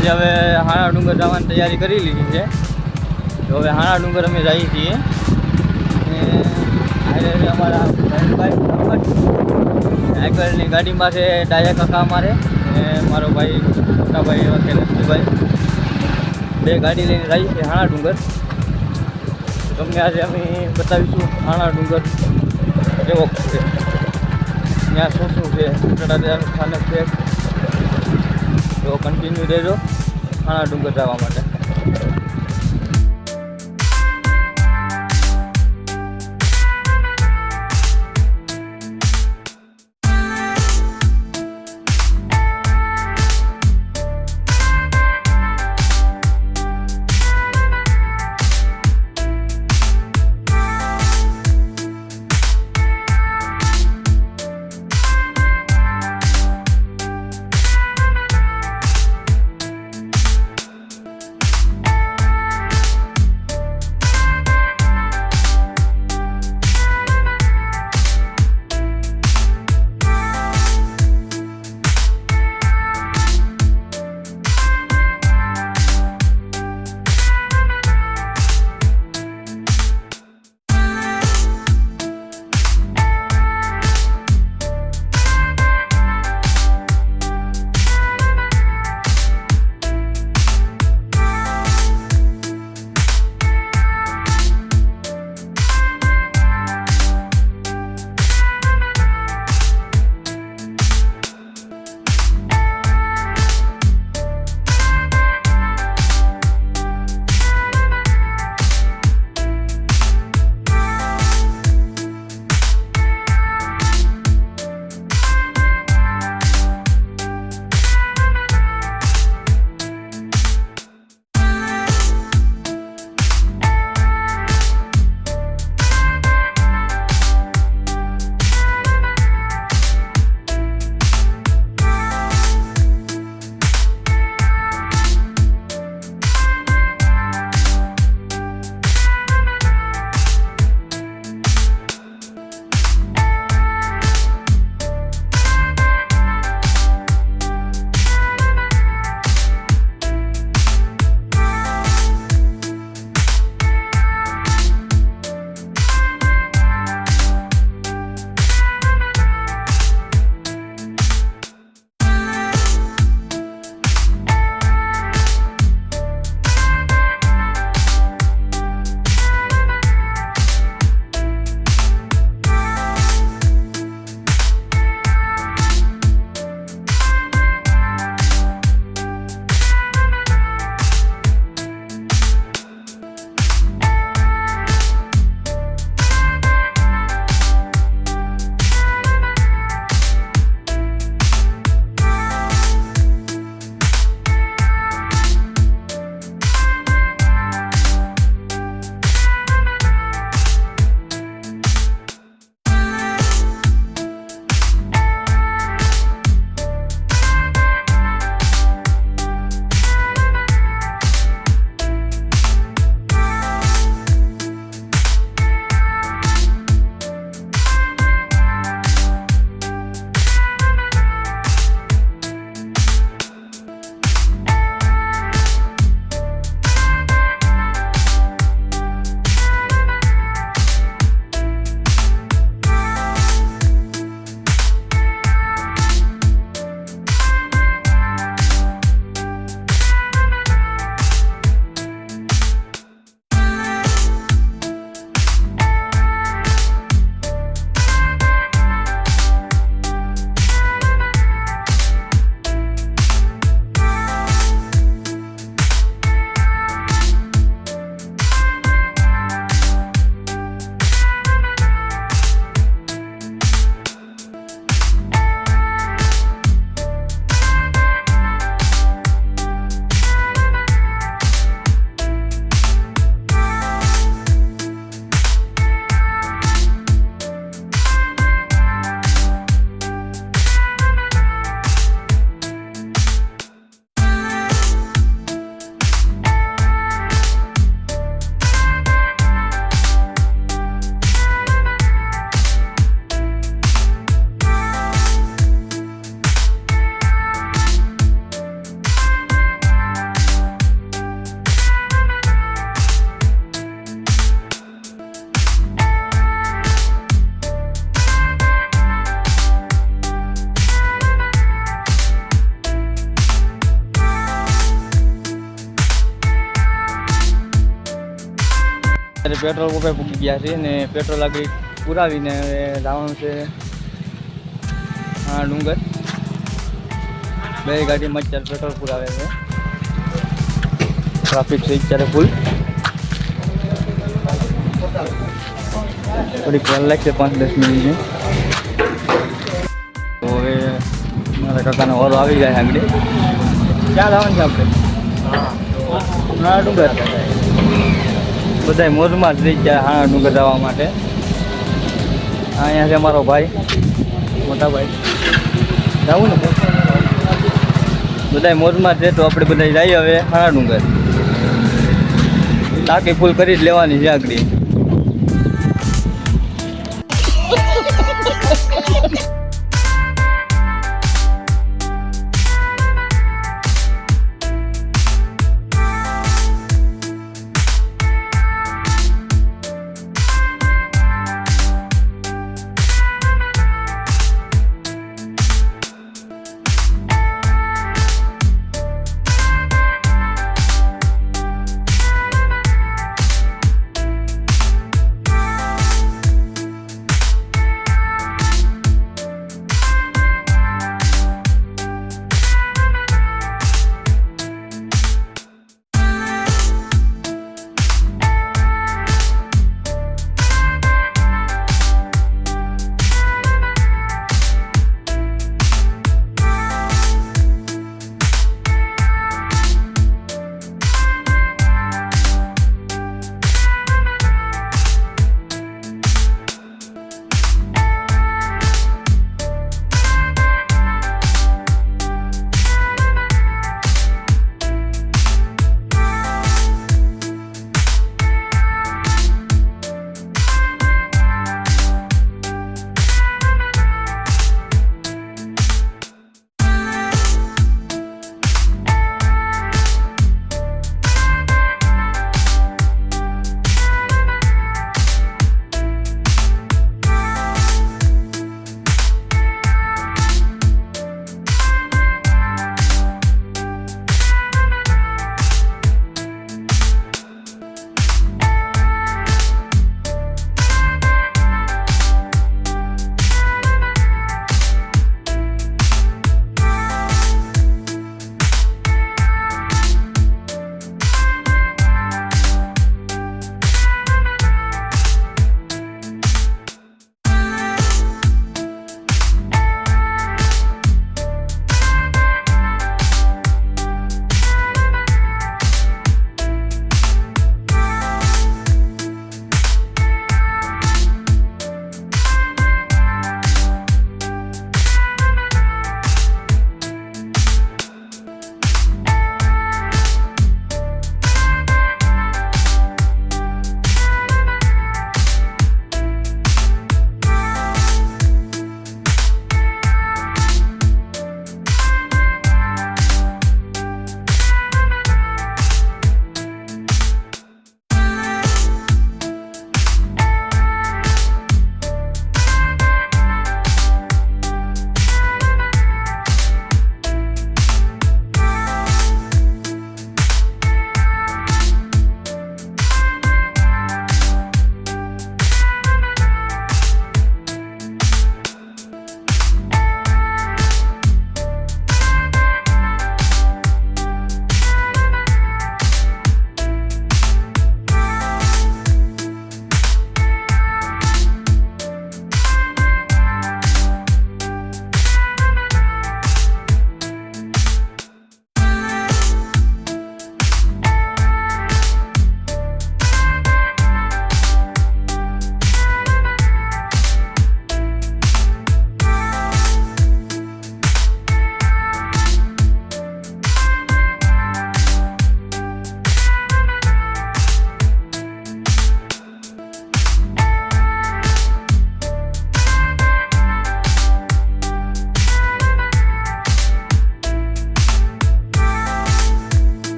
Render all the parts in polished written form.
અહીંયાથી હવે હાણા ડુંગર જવાની તૈયારી કરી લીધી છે. તો હવે હાણા ડુંગર અમે જઈએ છીએ. અને અમારા આગળની ગાડીમાં છે ડાયા કાકા અમારે અને મારો ભાઈ મોટા ભાઈ એવા કે નરસિંહભાઈ. બે ગાડી લઈને જઈએ છીએ હાણા ડુંગર. તમને આજે અમે બતાવીશું હાણા ડુંગર કેવો છે, ત્યાં શું શું છે, ચડાદાનું સ્થાનક છે. તો કન્ટિન્યુ રહેજો હાણા ડુંગર જવા માટે. અત્યારે પેટ્રોલ પંપે પૂકી ગયા છે ને પેટ્રોલ આગળ પુરાવીને હવે જવાનું છે હા ડુંગર. બે ગાડીમાં અત્યારે પેટ્રોલ પુરાવે છે. ટ્રાફિક છે અત્યારે ફૂલ. થોડીક વાર લાગશે 5-10 મિનિટની. તો હવે મારા કાકાનો વારો આવી જાય આગળ. ક્યાં જવાનું છે આપણે? હા ડુંગર. બધા મોજમાં જ રહી ગયા હા ડુંગર જવા માટે. અહીંયા છે મારો ભાઈ, મોટા ભાઈ. જવું ને બધા મોજમાં છે તો આપણે બધા જઈએ હવે હા ડુંગર. ટાંકી ફૂલ કરી જ લેવાની છે આગળ.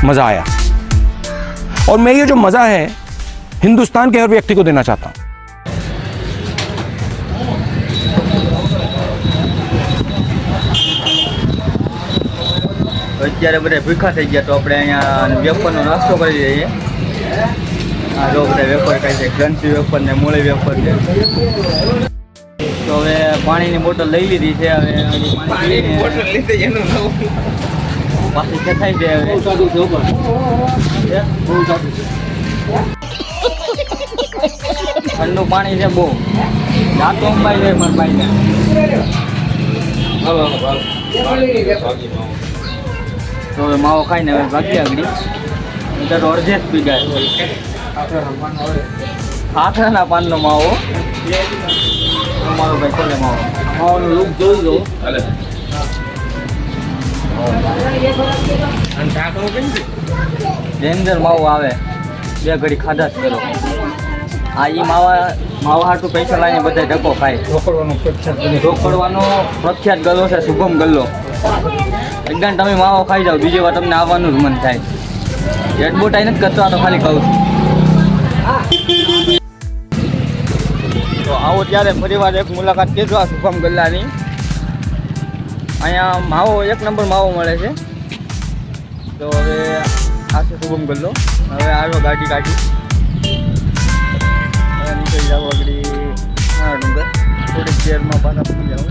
मज़ा आया और मैं ये जो मज़ा है हिंदुस्तान के हर व्यक्ति को देना चाहता हूँ. અત્યારે બધા ભૂખા થઈ ગયા તો આપણે અહીંયા વેફરનો નાસ્તો કરી દઈએ. આ જો બધા વેફર ખાય છે, ક્રન્ચી વેફર ને મૂળી વેફર છે. તો હવે પાણીની બોટલ લઈ લીધી છે. હવે પાછી ખેંચાઈ છે. હવે ઠંડુ પાણી છે બહુ. જાતો અંબાઈ જાય મારા ભાઈને. તો હવે માવો ખાઈને હવે ભાગી આગળ તો અડધે જ પી જાય. આખરાના પાનનો માવો. મારો ભાઈ ખોલે માવો. માવાનો લુક જોઈ લો. ડેન્જર માવો આવે. બે ઘડી ખાધા જ કરો. આ એ માવા હાટું પૈસા લાવીને બધા ધક્કો ખાય. રોકડવાનો પ્રખ્યાત ગલ્લો છે શુભમ ગલ્લો. એકદમ તમે માવો ખાઈ જાઓ, બીજી વાર તમને આવવાનું જ મન થાય. એડવર્ટાઈઝ નથી કરતો, આ તો ખાલી કહું છું. તો આવો ત્યારે ફરીવાર એક મુલાકાત લેજો આ શુભમ ગલ્લાની. અહીંયા માવો એક નંબર માવો મળે છે. તો હવે આ છે શુભમ ગલ્લો. હવે આવ્યો ગાડી કાઢી. હવે નીકળી જાવ આગળ નાના ડુંગર. થોડીક દેરમાં પાછા પડી જાવ.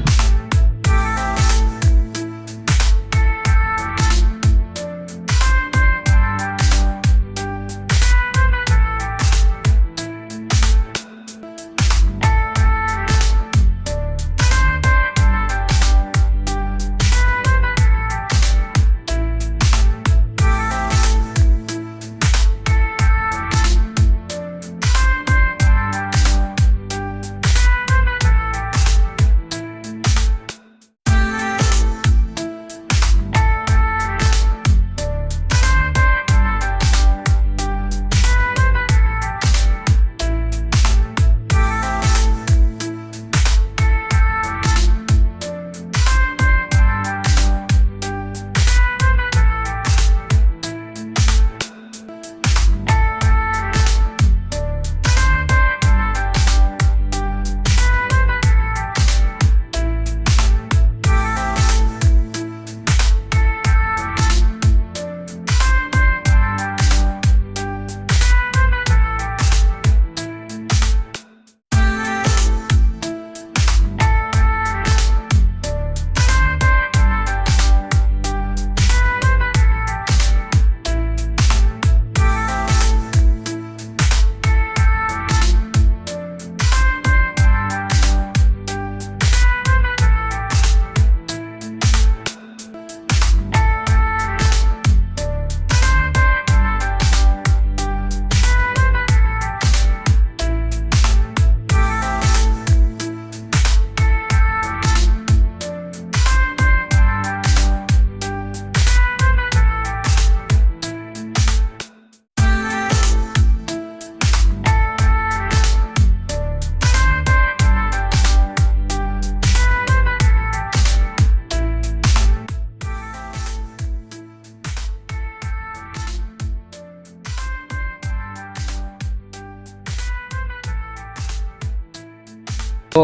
તો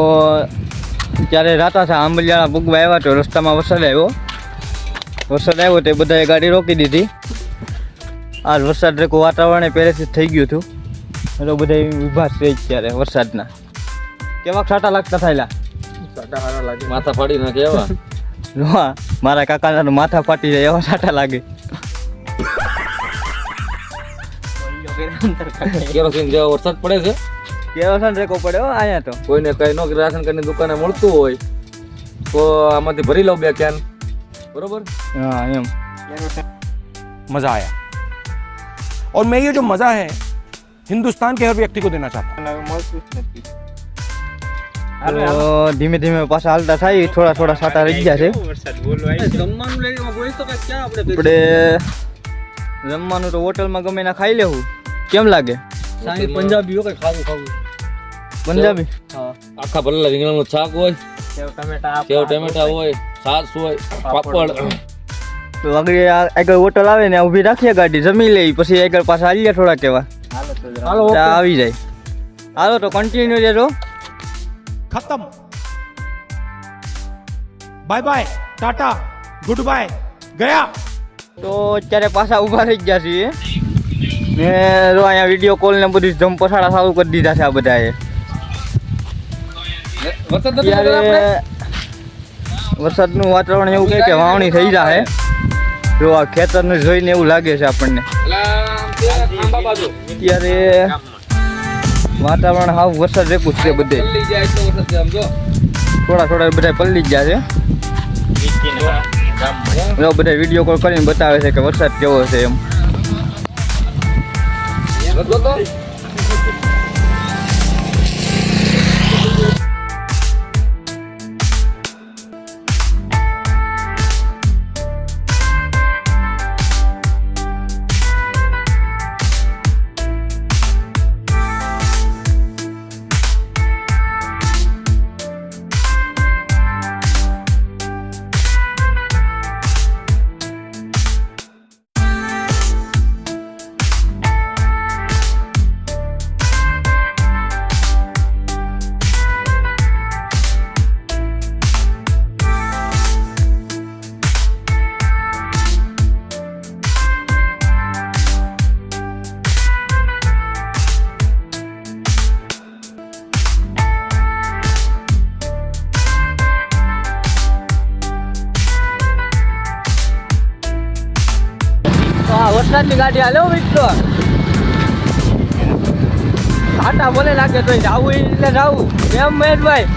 ત્યારે રાતા છે આંબલિયાળા ભૂગવા આવ્યા તો રસ્તામાં વરસાદ આવ્યો તે બધાએ ગાડી રોકી દીધી. આ વરસાદ રેકો વાતાવરણ પહેલેથી જ થઈ ગયું હતું. એટલે બધા વિભાસ છે ત્યારે વરસાદના. કેવા છાંટા લાગતા થયેલા? છાંટા સારા લાગે. માથા ફાડી નાખે એવા. હા, મારા કાકાના તો માથા ફાટી જાય એવા છાંટા લાગે. કેરોસીન જેવો વરસાદ પડે છે. કેરોસીન રેકો પડ્યો અહીંયા તો. કોઈને કઈ નો રાશન કાર્ડની દુકાને મળતું હોય તો આમાંથી ભરી લો બે કેન. બરોબર. હા એમ. मज़ा आया और मैं ये जो मज़ा है हिंदुस्तान के हर व्यक्ति को देना चाहता हूँ. તો ધીમે ધીમે પાછા હાલતા થાય. થોડા છાંટા રહી ગયા છે. આપણે જમવાનું તો હોટલમાં ગમે ના ખાઈ લેવું. કેમ લાગે? પંજાબી હોય ખાવું પંજાબી. હા, આખા ભરેલા રીંગણાનું શાક હોય, સેવ ટમેટા હોય, છાશ હોય, પાપડ. તો આગળ હોટલ આવે ને ઊભી રાખીએ ગાડી, જમી લઈ, પછી આગળ પાછા હાલીએ થોડા કેવા. હાલો ચા આવી જાય. હાલો તો કન્ટિન્યુ રહેજો. खत्म bye bye tata good bye गया. તો અત્યારે પાછા ઊભા થઈ ગયા છીએ ને જો અહીંયા વિડીયો કોલ ને બધી જમ પછાડા ચાલુ કરી દીધા છે આ બધાએ. ત્યારે વરસાદનું વાતાવરણ એવું કહે કે વાવણી થઈ જાય. જો આ ખેતરને જોઈને એવું લાગે છે આપણને. અત્યારે વાતાવરણ હાવ વરસાદ રેકું છે બધે. થોડા બધા પલળી જ ગયા છે. બધા વિડીયો કોલ કરીને બતાવે છે કે વરસાદ કેવો છે એમ. વરસાદની ગાડી હાલે મિત્રો. ઘાટા બોલે લાગે તો જાવું એટલે જાવું. કેમ મહેશભાઈ?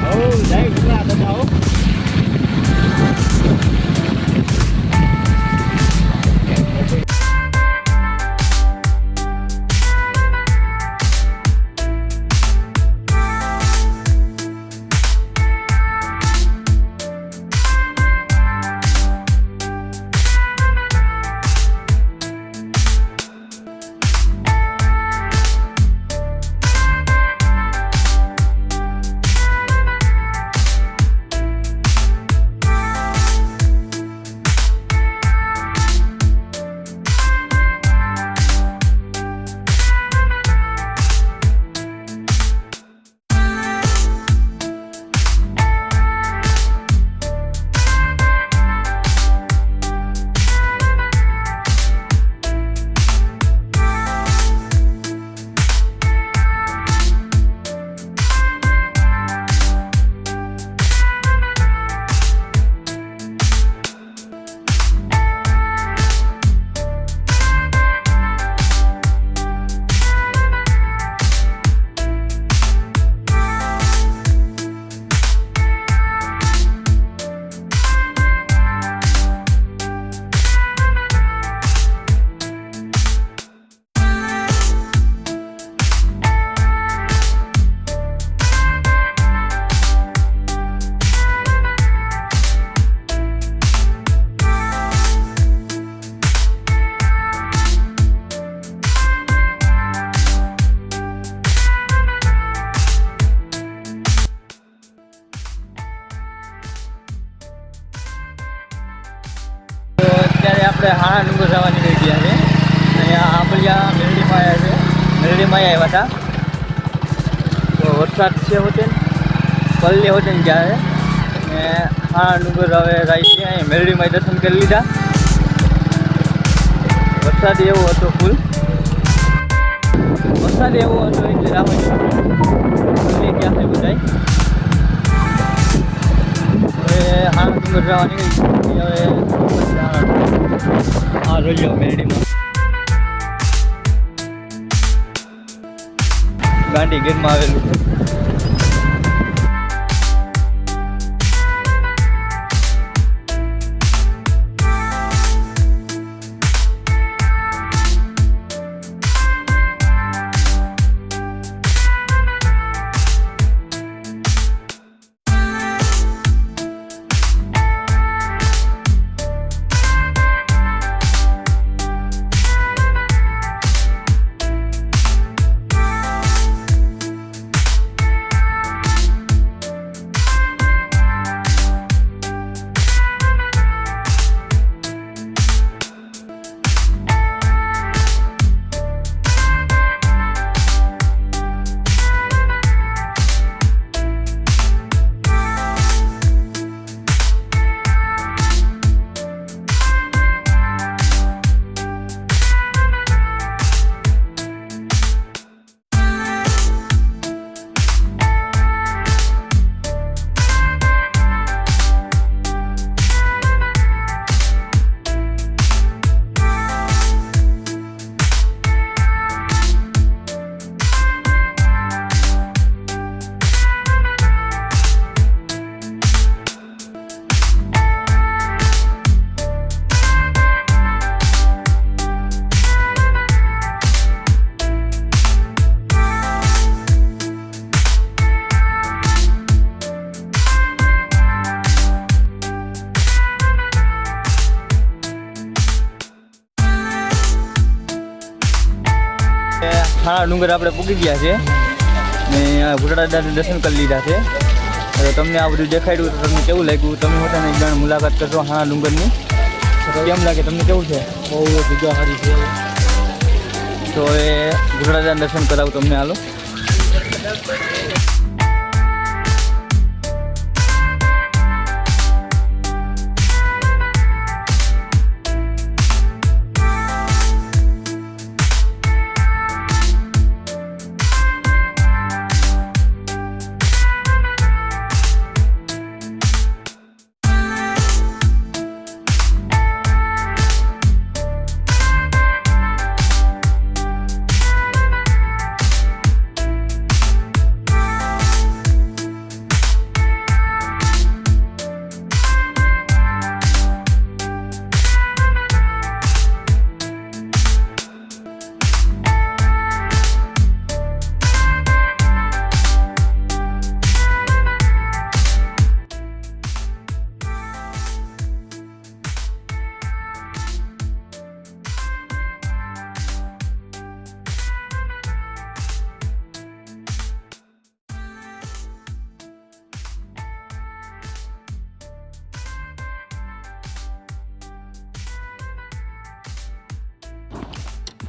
આપણે હાણા ડુંગર જવાની રહી ગયા છે. અહીંયા આંબલિયા મેરડીમાં આવ્યા છે. મેરડીમાં આવ્યા હતા તો વરસાદ છે હોતે ને પલ્લી હોતે ને ગયા છે ને હાણા ડુંગર હવે જાય છે. અહીંયા મેરડીમાં દર્શન કરી લીધા. વરસાદ એવો હતો ફૂલ. વરસાદ એવો હતો એટલે આપણે ક્યાં છે બધા હવે હાણા ડુંગર જવા નીકળી. હવે આ જોઈ લો મેરડીમાં ગાંધી ગીરમાં આવેલું છે. હાણા ડુંગર આપણે પૂગી ગયા છે ને આ ભૂટાડા દાદાને દર્શન કરી લીધા છે. હવે તમને આ બધું દેખાડ્યું તો તમને કેવું લાગ્યું? તમે હોતા ને એકદમ મુલાકાત કરશો હાણા ડુંગરની, કેમ લાગે તમને? કેવું છે? બહુ જગ્યા સારી છે. તો એ ભૂટાડા દાદાને દર્શન કરાવું તમને. હાલો.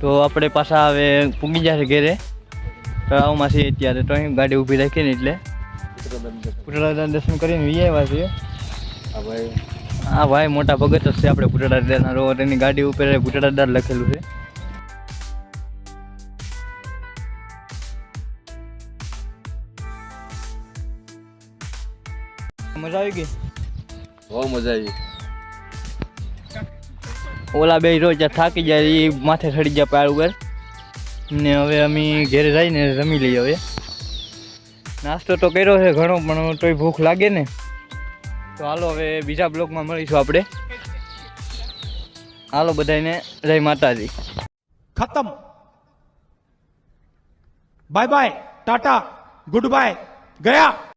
તો આપણે પાછા હવે પૂગી જશે ઘેરે. તળાવમાં છીએ અત્યારે, તો અહીં ગાડી ઊભી રાખીને એટલે ભૂટાડા દર્શન કરીને વી આવ્યા છીએ. હા ભાઈ મોટા ભગત જ છે આપણે ભૂટાડા દાદાના. રોડ એની ગાડી ઉપર ભૂટાડા દાદા લખેલું છે. મજા આવી ગઈ? બહુ મજા આવી. ઓલા બે રોજ થાકી જાય એ માથે ચડી જાય પાર ઉપર ને. હવે અમે ઘેરે જઈને જમી લઈએ. હવે નાસ્તો તો કર્યો છે ઘણો, પણ તોય ભૂખ લાગે ને. તો હાલો હવે બીજા બ્લોગમાં મળીશું આપણે. હાલો બધાને જય માતાજી. खत्म. Bye bye, tata, good bye, गया.